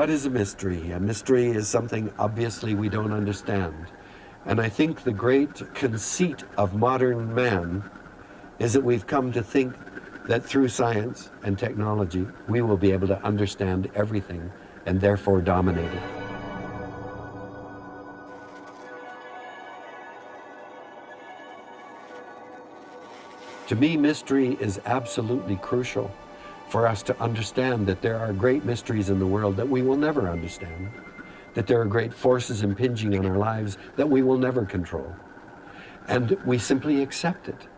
What is a mystery? A mystery is something obviously we don't understand. And I think the great conceit of modern man is that we've come to think that through science and technology, we will be able to understand everything and therefore dominate it. To me, mystery is absolutely crucial for us to understand that there are great mysteries in the world that we will never understand, that there are great forces impinging on our lives that we will never control. And we simply accept it,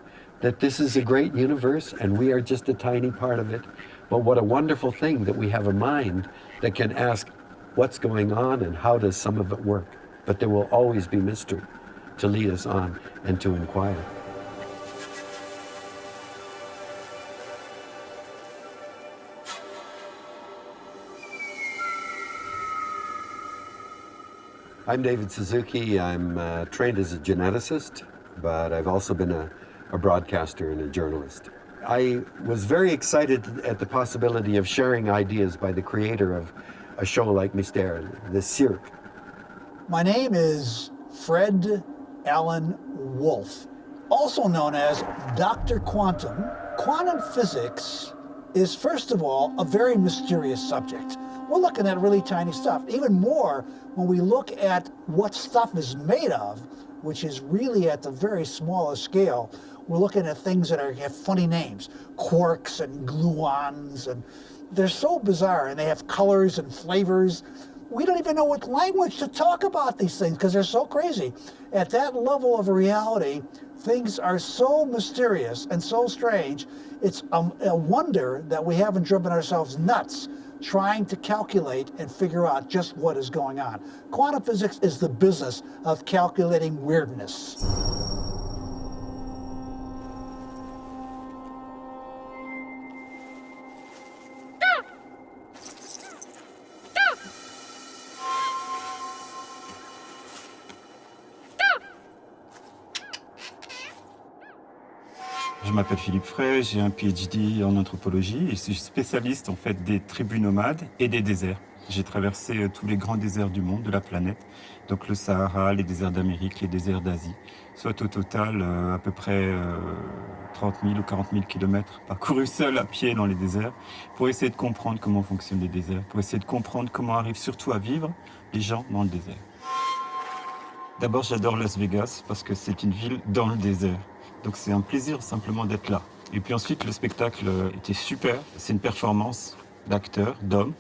that this is a great universe and we are just a tiny part of it. But what a wonderful thing that we have a mind that can ask what's going on and how does some of it work. But there will always be mystery to lead us on and to inquire. I'm David Suzuki. I'm trained as a geneticist, but I've also been a broadcaster and a journalist. I was very excited at the possibility of sharing ideas by the creator of a show like Mystère, the Cirque. My name is Fred Allen Wolf, also known as Dr. Quantum. Quantum physics is, first of all, a very mysterious subject. We're looking at really tiny stuff. Even more when we look at what stuff is made of, which is really at the very smallest scale. We're looking at things that have funny names, quarks and gluons, and they're so bizarre, and they have colors and flavors. We don't even know what language to talk about these things because they're so crazy. At that level of reality, things are so mysterious and so strange. It's a wonder that we haven't driven ourselves nuts trying to calculate and figure out just what is going on. Quantum physics is the business of calculating weirdness. Je m'appelle Philippe Frey, j'ai un PhD en anthropologie et je suis spécialiste en fait des tribus nomades et des déserts. J'ai traversé tous les grands déserts du monde, de la planète, donc le Sahara, les déserts d'Amérique, les déserts d'Asie, soit au total à peu près 30 000 ou 40 000 kilomètres parcourus seul à pied dans les déserts pour essayer de comprendre comment fonctionnent les déserts, pour essayer de comprendre comment arrivent surtout à vivre les gens dans le désert. D'abord, j'adore Las Vegas parce que c'est une ville dans le désert. Donc c'est un plaisir simplement d'être là. Et puis ensuite, le spectacle était super. C'est une performance d'acteurs, d'hommes.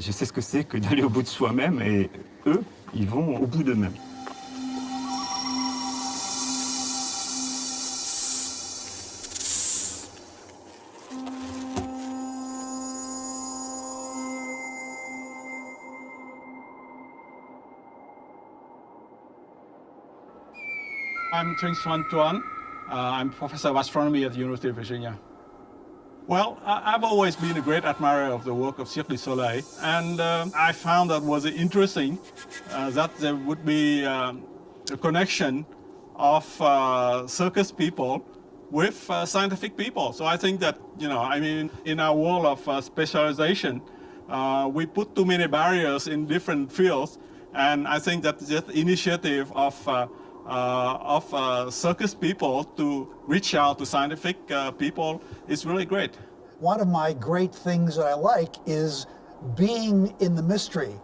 Je sais ce que c'est que d'aller au bout de soi-même et eux, ils vont au bout d'eux-mêmes. I'm Trin Tuan. I'm professor of astronomy at the University of Virginia. Well, I've always been a great admirer of the work of Cirque du Soleil, and I found that was interesting that there would be a connection of circus people with scientific people. So I think that, in our world of specialization, we put too many barriers in different fields, and I think that the initiative of circus people to reach out to scientific people is really great. One of my great things that I like is being in the mystery.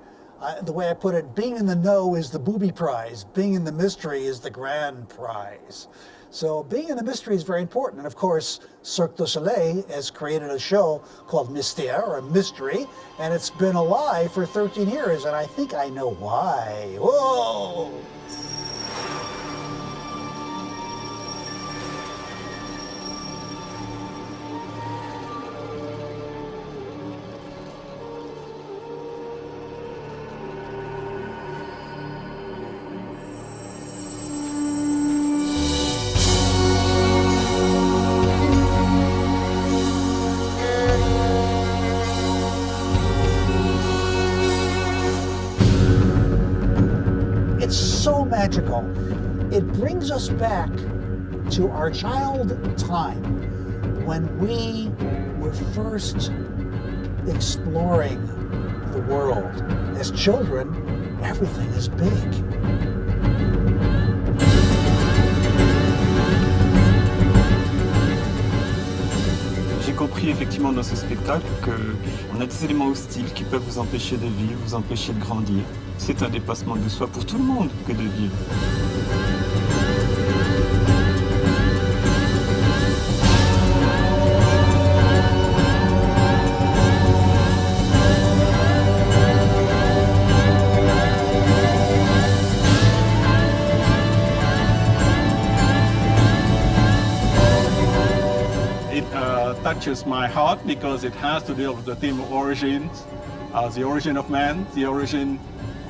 The way I put it, being in the know is the booby prize. Being in the mystery is the grand prize. So being in the mystery is very important. And of course, Cirque du Soleil has created a show called Mystère, or Mystery, and it's been alive for 13 years, and I think I know why. Whoa! Magical. It brings us back to our child time when we were first exploring the world. As children, everything is big. J'ai compris effectivement dans ce spectacle qu'on a des éléments hostiles qui peuvent vous empêcher de vivre, vous empêcher de grandir. C'est un dépassement de soi pour tout le monde que de vivre. Touches my heart because it has to deal with the theme of origins, the origin of man, the origin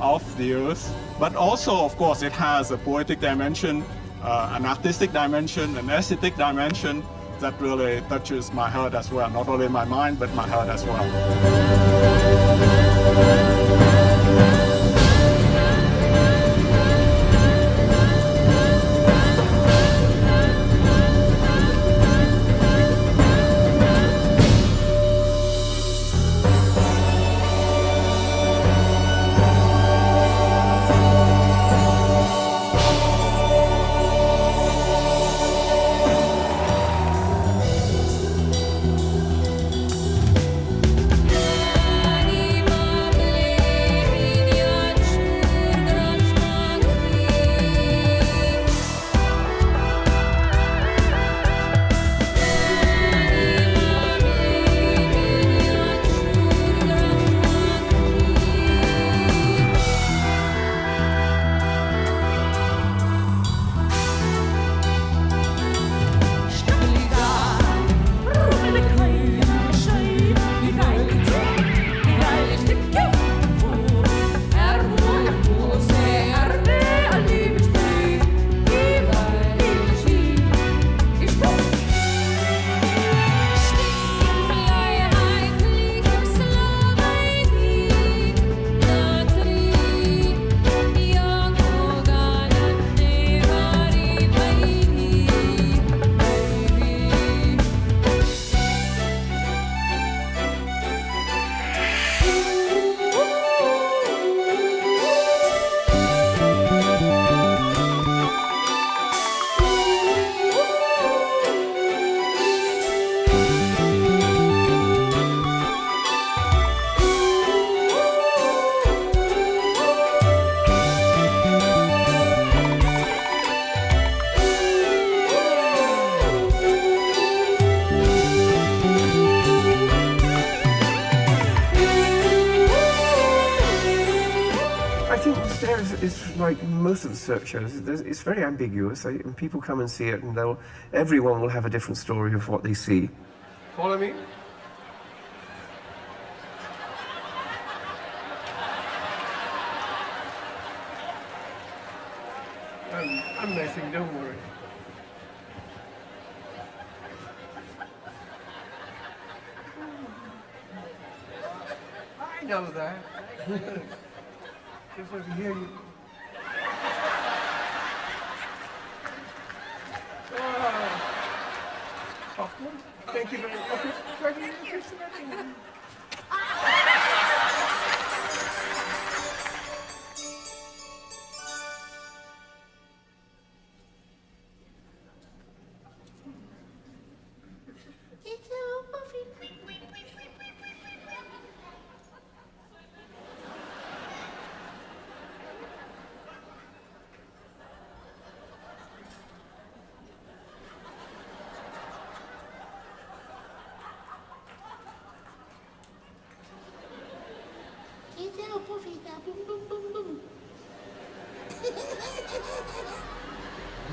of the earth. But also, of course, it has a poetic dimension, an artistic dimension, an aesthetic dimension that really touches my heart as well. Not only my mind, but my heart as well. It's like most of the Cirque shows. It's very ambiguous. And people come and see it, and everyone will have a different story of what they see. Follow me. I'm messing. Don't worry. I know that. Just over here, you... Soft one. Thank you very much.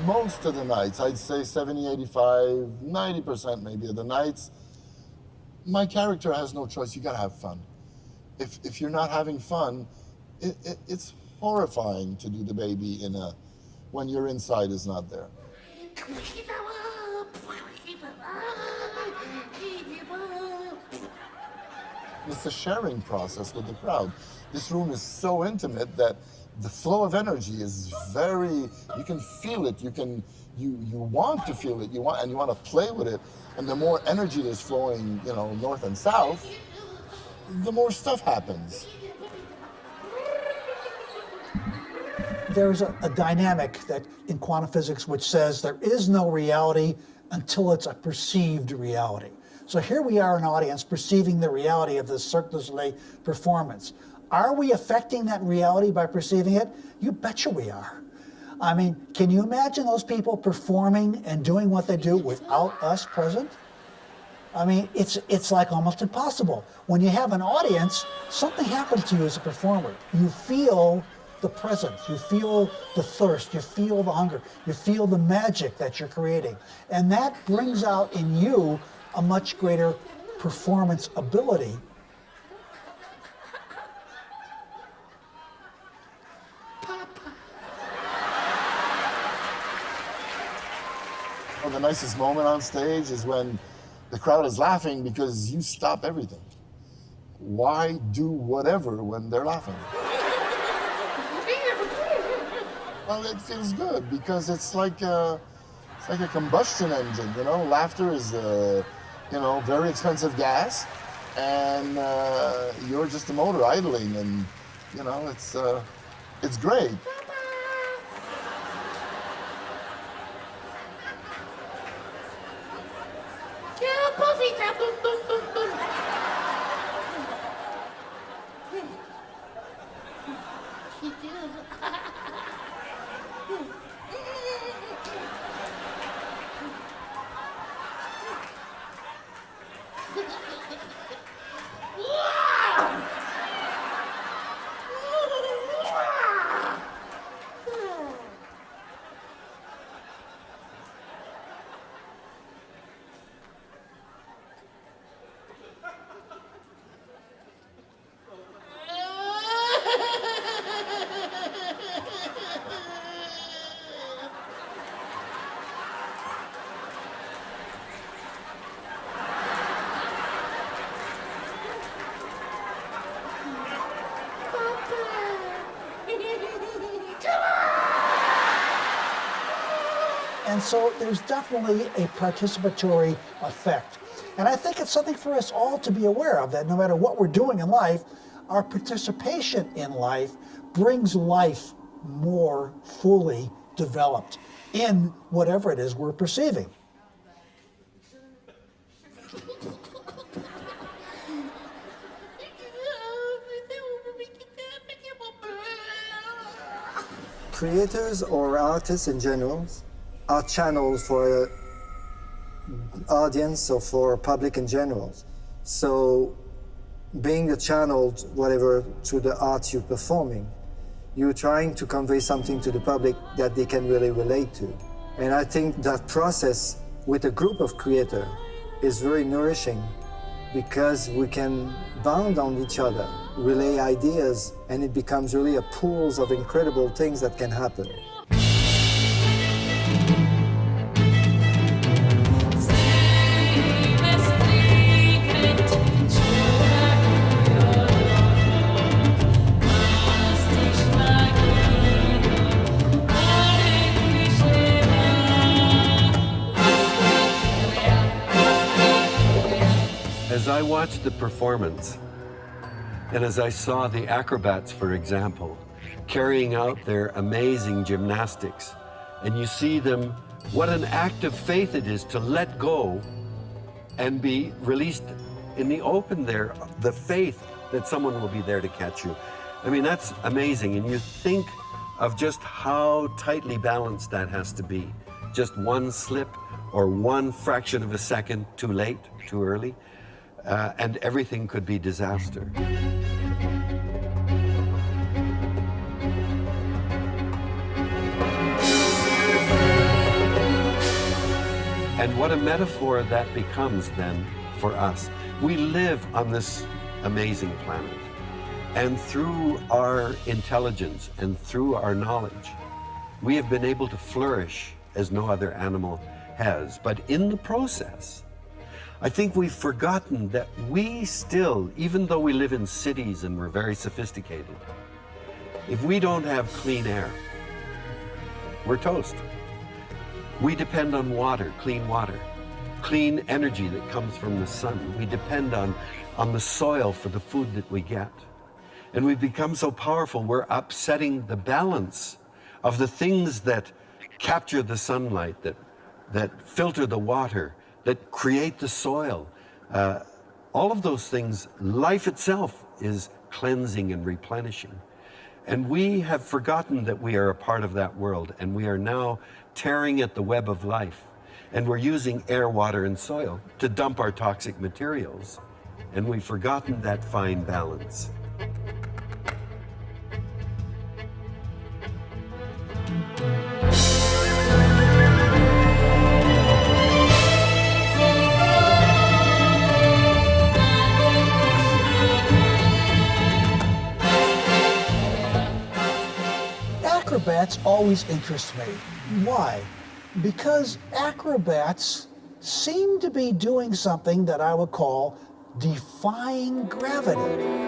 Most of the nights, I'd say 70, 85, 90% maybe of the nights, my character has no choice. You gotta have fun. If you're not having fun, it's horrifying to do the baby when your inside is not there. It's a sharing process with the crowd. This room is so intimate that the flow of energy is very, you can feel it, you want to feel it, you want to play with it, and the more energy that's flowing, north and south, the more stuff happens. There's a dynamic that in quantum physics which says there is no reality until it's a perceived reality. So here we are, an audience, perceiving the reality of the Cirque du Soleil performance. Are we affecting that reality by perceiving it? You betcha we are. I mean, can you imagine those people performing and doing what they do without us present? I mean, it's like almost impossible. When you have an audience, something happens to you as a performer. You feel the presence, you feel the thirst, you feel the hunger, you feel the magic that you're creating. And that brings out in you a much greater performance ability. Well, the nicest moment on stage is when the crowd is laughing because you stop everything. Why do whatever when they're laughing? Well, it feels good because it's like a combustion engine, you know? Laughter is, you know, very expensive gas, and you're just a motor idling, and, you know, it's great. And so there's definitely a participatory effect. And I think it's something for us all to be aware of, that no matter what we're doing in life, our participation in life brings life more fully developed in whatever it is we're perceiving. Creators or artists in general are channels for audience or for public in general. So being a channel, whatever, through the art you're performing, you're trying to convey something to the public that they can really relate to. And I think that process with a group of creators is very nourishing because we can bound on each other, relay ideas, and it becomes really a pool of incredible things that can happen. As I watched the performance, and as I saw the acrobats, for example, carrying out their amazing gymnastics, and you see them, what an act of faith it is to let go and be released in the open there, the faith that someone will be there to catch you. I mean, that's amazing, and you think of just how tightly balanced that has to be. Just one slip or one fraction of a second too late, too early, and everything could be disaster. And what a metaphor that becomes then for us. We live on this amazing planet, and through our intelligence and through our knowledge, we have been able to flourish as no other animal has. But in the process, I think we've forgotten that we still, even though we live in cities and we're very sophisticated, if we don't have clean air, we're toast. We depend on water, clean energy that comes from the sun. We depend on the soil for the food that we get. And we've become so powerful, we're upsetting the balance of the things that capture the sunlight, that filter the water, that create the soil. All of those things, life itself is cleansing and replenishing. And we have forgotten that we are a part of that world, and we are now tearing at the web of life. And we're using air, water, and soil to dump our toxic materials. And we've forgotten that fine balance. Acrobats always interest me. Why? Because acrobats seem to be doing something that I would call defying gravity.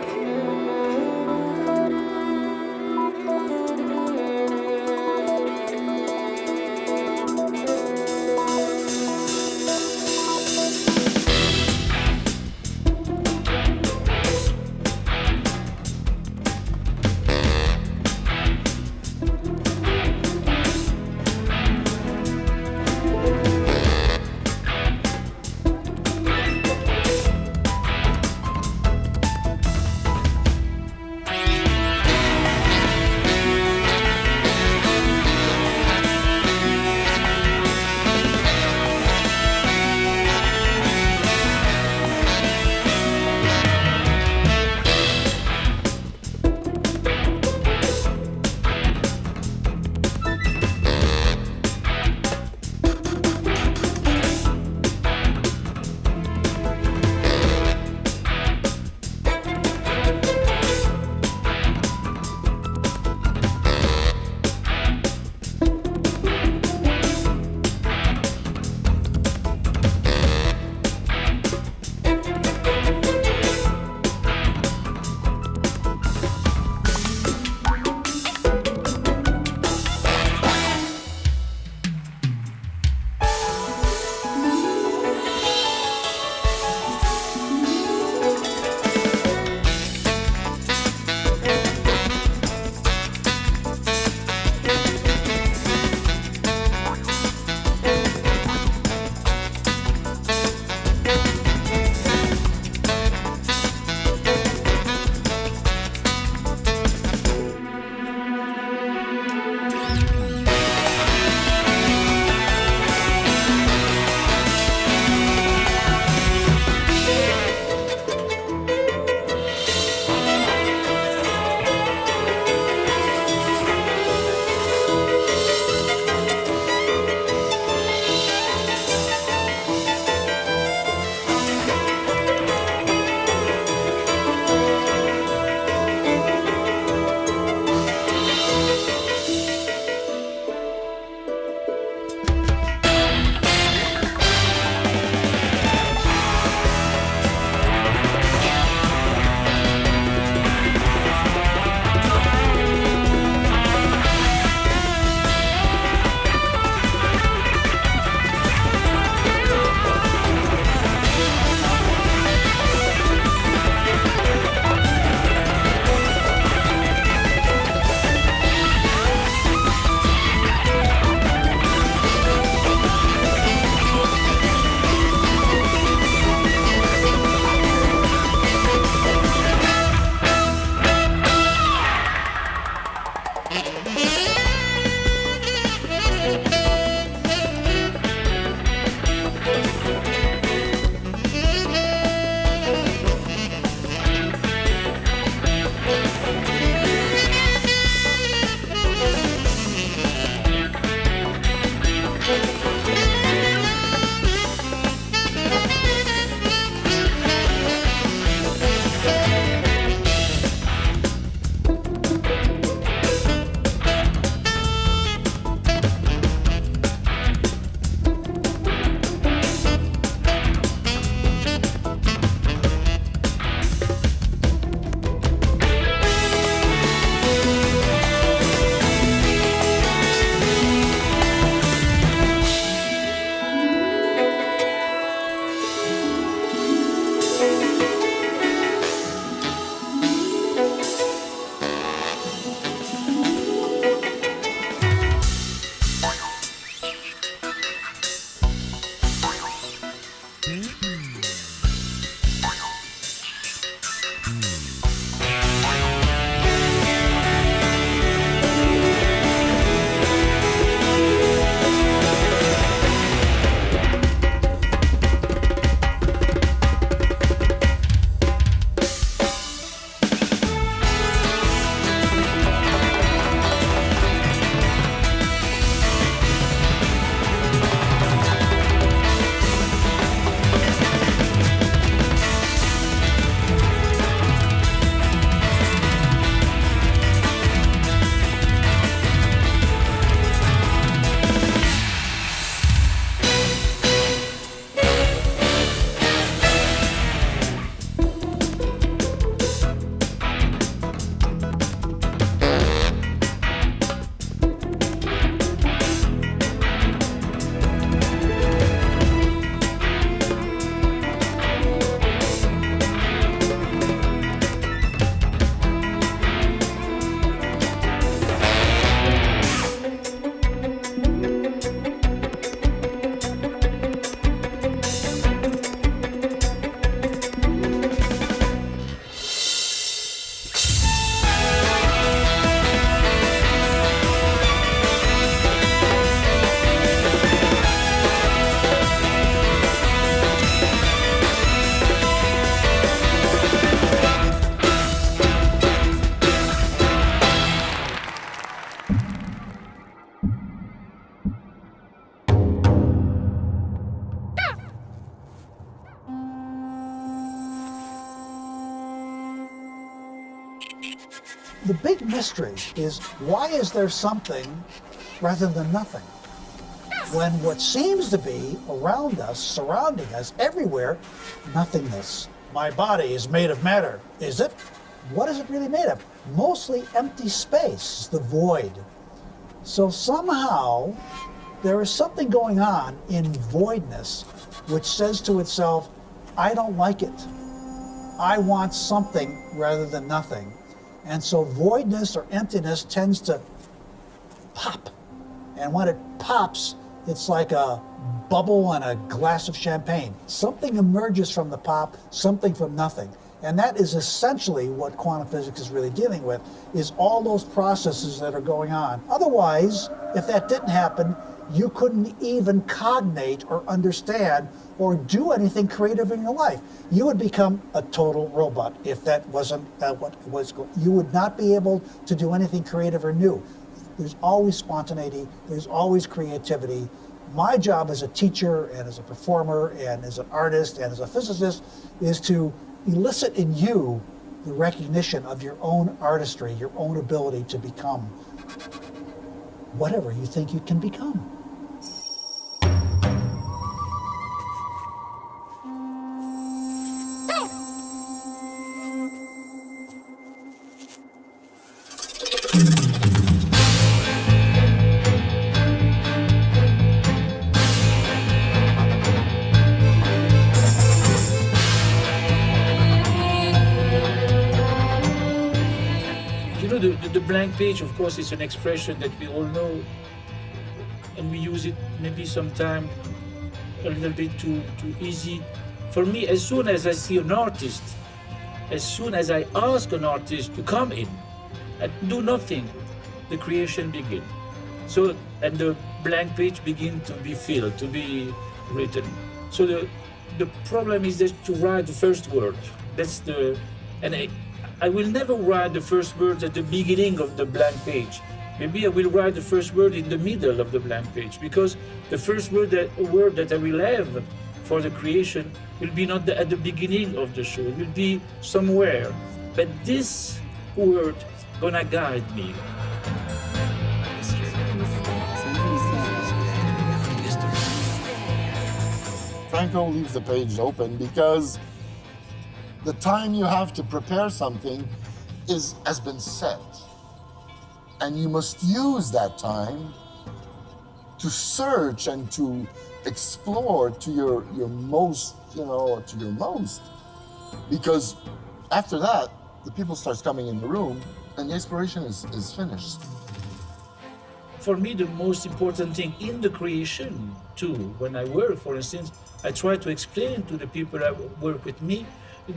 The big mystery is, why is there something rather than nothing? When what seems to be around us, surrounding us, everywhere, nothingness. My body is made of matter. Is it? What is it really made of? Mostly empty space, the void. So somehow there is something going on in voidness which says to itself, I don't like it. I want something rather than nothing. And so voidness or emptiness tends to pop. And when it pops, it's like a bubble in a glass of champagne. Something emerges from the pop, something from nothing. And that is essentially what quantum physics is really dealing with, is all those processes that are going on. Otherwise, if that didn't happen, you couldn't even cognate or understand or do anything creative in your life. You would become a total robot if that wasn't what was going. You would not be able to do anything creative or new. There's always spontaneity, there's always creativity. My job as a teacher and as a performer and as an artist and as a physicist is to elicit in you the recognition of your own artistry, your own ability to become whatever you think you can become. The blank page, of course, is an expression that we all know, and we use it maybe sometime a little bit too easy. For me, as soon as I see an artist, as soon as I ask an artist to come in and do nothing, the creation begins. So, and the blank page begins to be filled, to be written. So the problem is just to write the first word. That's the, and I will never write the first words at the beginning of the blank page. Maybe I will write the first word in the middle of the blank page, because the first word that I will have for the creation will be not at the beginning of the show, it will be somewhere. But this word gonna guide me. Franco leaves the page open because the time you have to prepare something has been set. And you must use that time to search and to explore to your most, to your most. Because after that, the people starts coming in the room and the exploration is finished. For me, the most important thing in the creation, too, when I work, for instance, I try to explain to the people that work with me,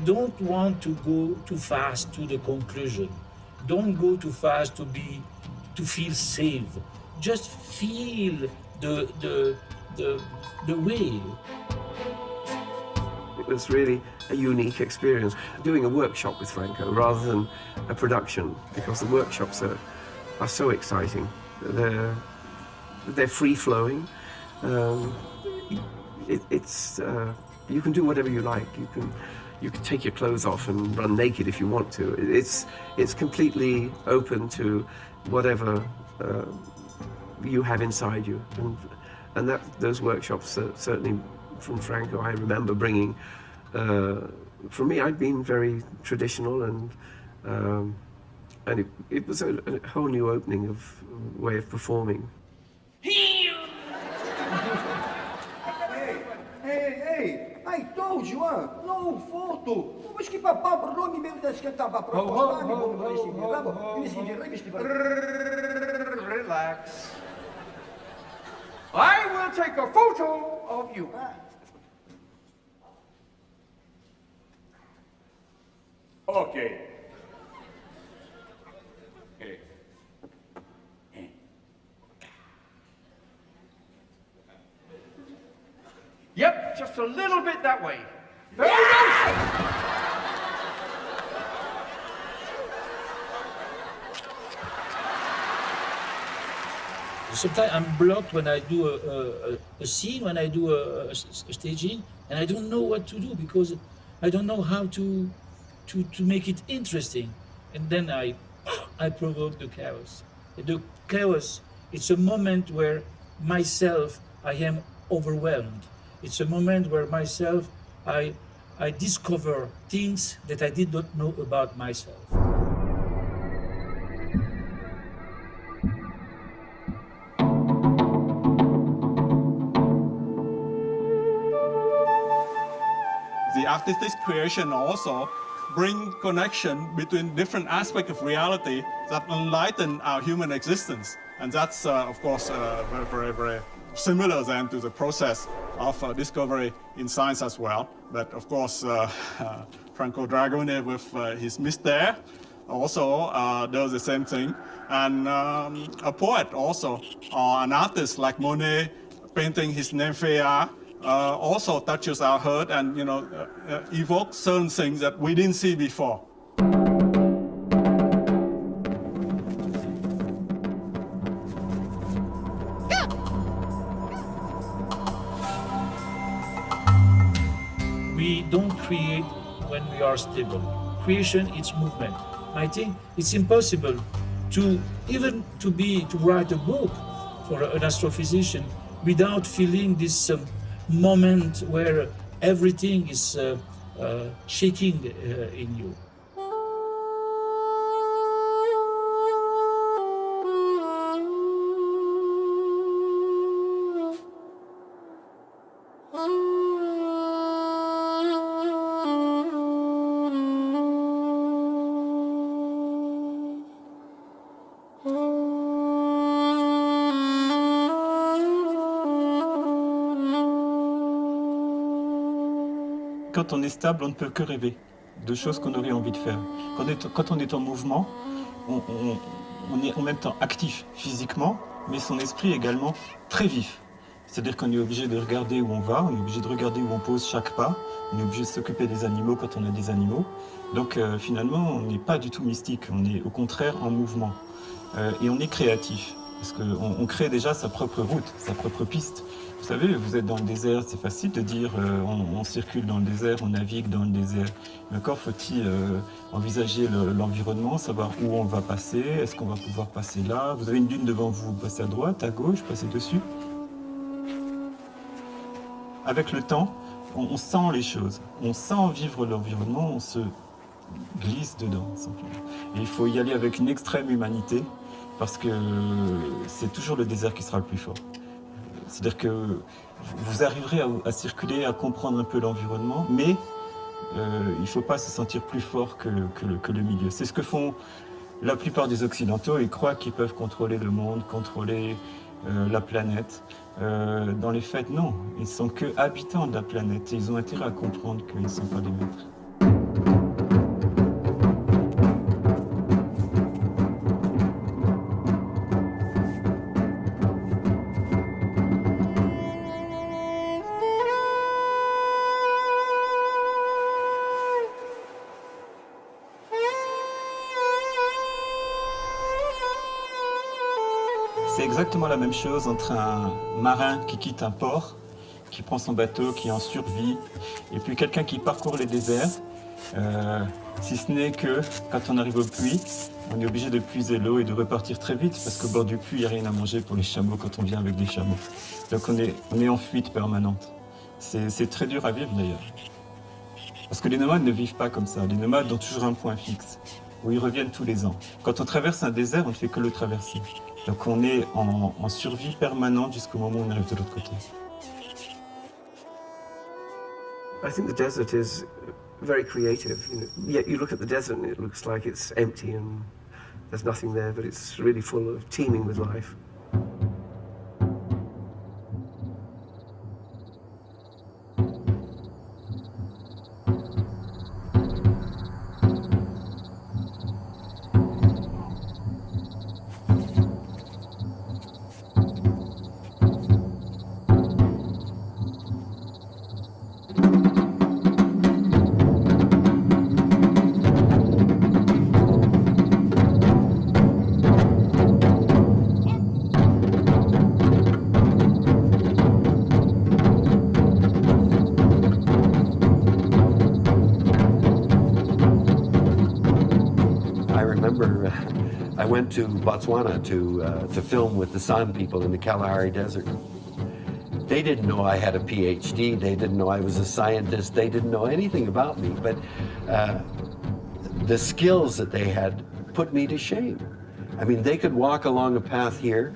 don't want to go too fast to the conclusion. Don't go too fast to feel safe. Just feel the way. It was really a unique experience doing a workshop with Franco rather than a production, because the workshops are so exciting. They're free-flowing. You can do whatever you like. You can take your clothes off and run naked if you want to. It's completely open to whatever you have inside you, and those workshops certainly from Franco I remember bringing. For me, I'd been very traditional, and it was a whole new opening of way of performing. Hey, I told you, no photo. Mas que papá, Romy mesmo da esquentava para relax. I will take a photo of you. Okay. Yep, just a little bit that way. Very nice. Sometimes I'm blocked when I do a scene, when I do a staging, and I don't know what to do because I don't know how to make it interesting. And then I provoke the chaos. The chaos, it's a moment where myself, I am overwhelmed. It's a moment where myself, I discover things that I did not know about myself. The artistic creation also bring connection between different aspects of reality that enlighten our human existence. And that's, of course, very, very similar then to the process of discovery in science as well. But of course, Franco-Dragone with his Mystère also does the same thing. And a poet also, an artist like Monet painting his Nymphéa, also touches our heart and evokes certain things that we didn't see before. We don't create when we are stable. Creation, it's movement. I think it's impossible to write a book for an astrophysician without feeling this moment where everything is shaking in you. Quand on est stable, on ne peut que rêver de choses qu'on aurait envie de faire. Quand on est en mouvement, on est en même temps actif physiquement, mais son esprit est également très vif. C'est-à-dire qu'on est obligé de regarder où on va, on est obligé de regarder où on pose chaque pas, on est obligé de s'occuper des animaux quand on a des animaux. Donc finalement, on n'est pas du tout mystique, on est au contraire en mouvement. Et on est créatif, parce qu'on crée déjà sa propre route, sa propre piste. Vous savez, vous êtes dans le désert, c'est facile de dire on circule dans le désert, on navigue dans le désert. Mais encore faut-il envisager l'environnement, savoir où on va passer, est-ce qu'on va pouvoir passer là. Vous avez une dune devant vous, passez à droite, à gauche, passez dessus. Avec le temps, on sent les choses, on sent vivre l'environnement, on se glisse dedans simplement. Et il faut y aller avec une extrême humanité, parce que c'est toujours le désert qui sera le plus fort. C'est-à-dire que vous arriverez à circuler, à comprendre un peu l'environnement, mais il ne faut pas se sentir plus fort que le milieu. C'est ce que font la plupart des Occidentaux. Ils croient qu'ils peuvent contrôler le monde, contrôler la planète. Dans les faits, non. Ils sont que habitants de la planète et ils ont intérêt à comprendre qu'ils ne sont pas les maîtres. C'est exactement la même chose entre un marin qui quitte un port, qui prend son bateau, qui en survit, et puis quelqu'un qui parcourt les déserts, si ce n'est que quand on arrive aux puits, on est obligé de puiser l'eau et de repartir très vite, parce qu'au bord du puits, il n'y a rien à manger pour les chameaux quand on vient avec des chameaux. Donc on est en fuite permanente. C'est très dur à vivre d'ailleurs. Parce que les nomades ne vivent pas comme ça. Les nomades ont toujours un point fixe, où ils reviennent tous les ans. Quand on traverse un désert, on ne fait que le traverser. Donc on est en survie permanente jusqu'au moment où on arrive de l'autre côté. I think the desert is very creative. You look at the desert and it looks like it's empty and there's nothing there, but it's really full of teeming with life. I went to Botswana to film with the San people in the Kalahari Desert. They didn't know I had a PhD. They didn't know I was a scientist. They didn't know anything about me. But the skills that they had put me to shame. I mean, they could walk along a path here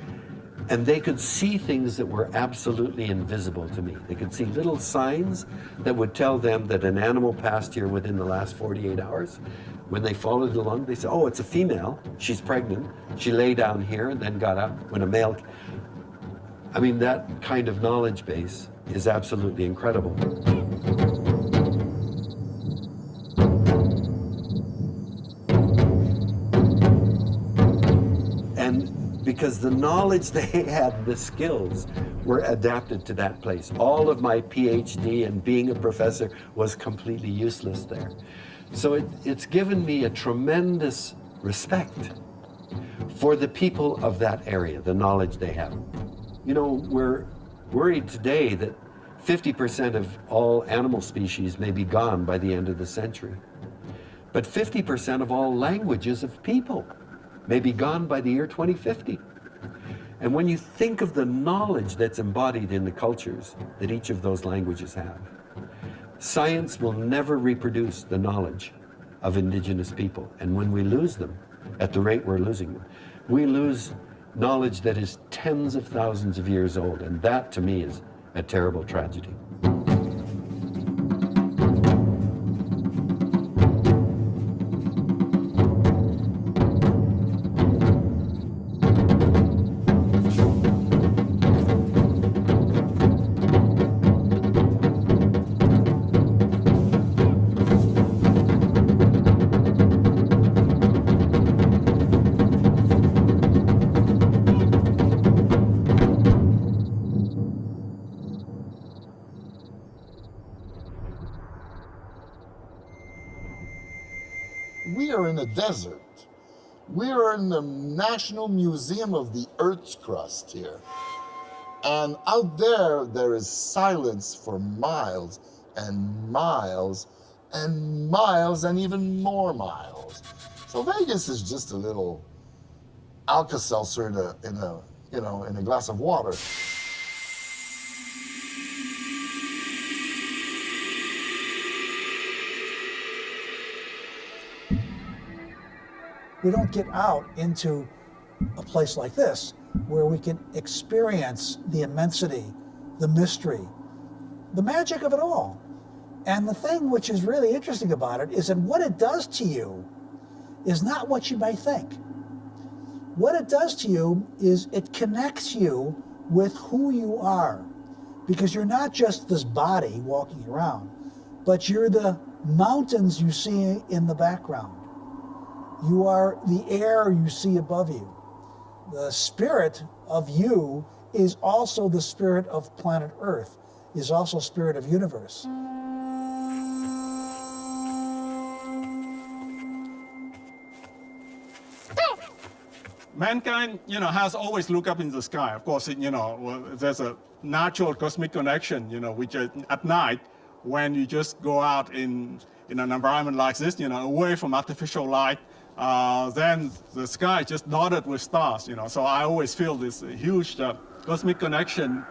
and they could see things that were absolutely invisible to me. They could see little signs that would tell them that an animal passed here within the last 48 hours. When they followed along, they said, oh, it's a female, she's pregnant, she lay down here and then got up when a male... I mean, that kind of knowledge base is absolutely incredible. And because the knowledge they had, the skills, were adapted to that place. All of my PhD and being a professor was completely useless there. So it's given me a tremendous respect for the people of that area, the knowledge they have. You know, we're worried today that 50% of all animal species may be gone by the end of the century. But 50% of all languages of people may be gone by the year 2050. And when you think of the knowledge that's embodied in the cultures that each of those languages have, science will never reproduce the knowledge of indigenous people. And when we lose them, at the rate we're losing them, we lose knowledge that is tens of thousands of years old. And that, to me, is a terrible tragedy. We are in a desert. We are in the National Museum of the Earth's crust here. And out there, there is silence for miles and miles and miles and even more miles. So Vegas is just a little Alka-Seltzer in a glass of water. We don't get out into a place like this where we can experience the immensity, the mystery, the magic of it all. And the thing which is really interesting about it is that what it does to you is not what you may think. What it does to you is it connects you with who you are, because you're not just this body walking around, but you're the mountains you see in the background. You are the air you see above you. The spirit of you is also the spirit of planet Earth, is also spirit of universe. Mankind, has always looked up in the sky. Of course, there's a natural cosmic connection, which at night, when you just go out in an environment like this, away from artificial light, then the sky is just dotted with stars, So I always feel this huge cosmic connection,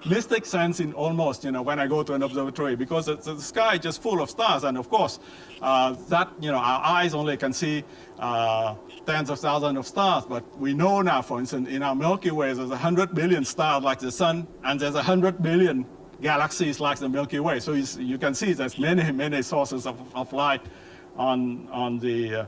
mystic sense in almost, when I go to an observatory, because the sky is just full of stars. And of course, that, our eyes only can see tens of thousands of stars. But we know now, for instance, in our Milky Way, there's 100 billion stars like the sun, and there's 100 billion galaxies like the Milky Way. So you can see there's many, many sources of light in the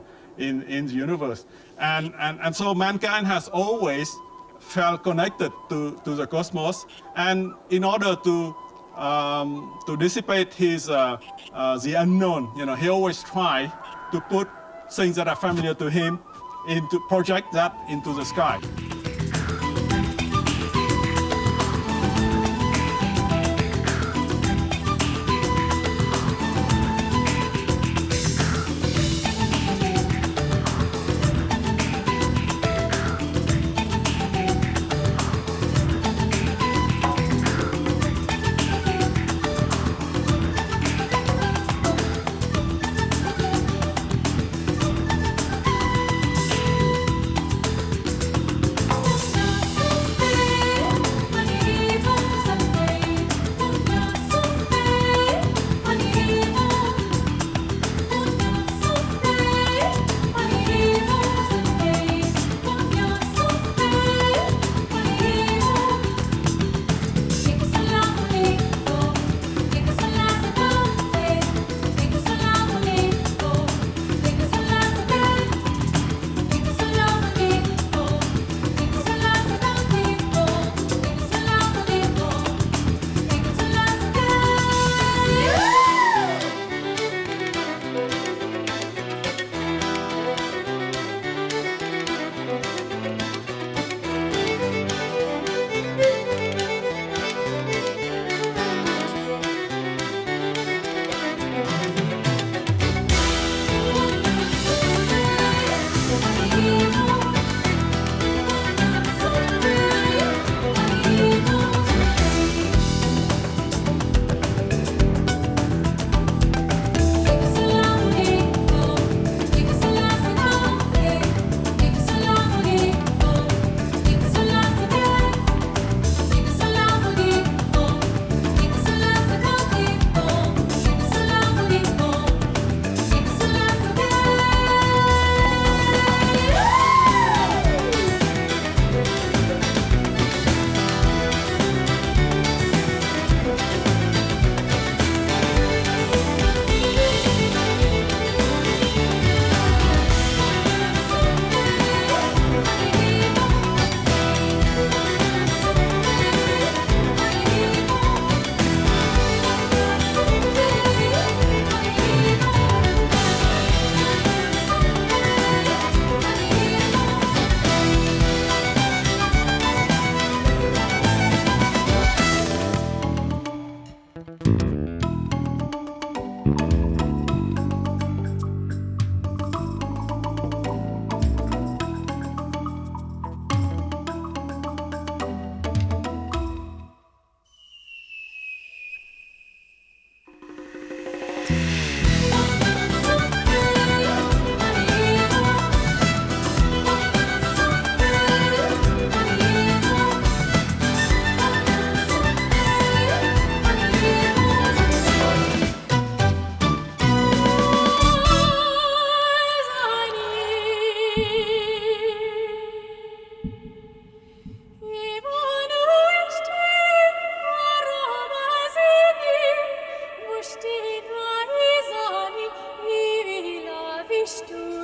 universe. And so mankind has always felt connected to the cosmos, and in order to dissipate his the unknown, he always tries to put things that are familiar to him into project that into the sky. Vistu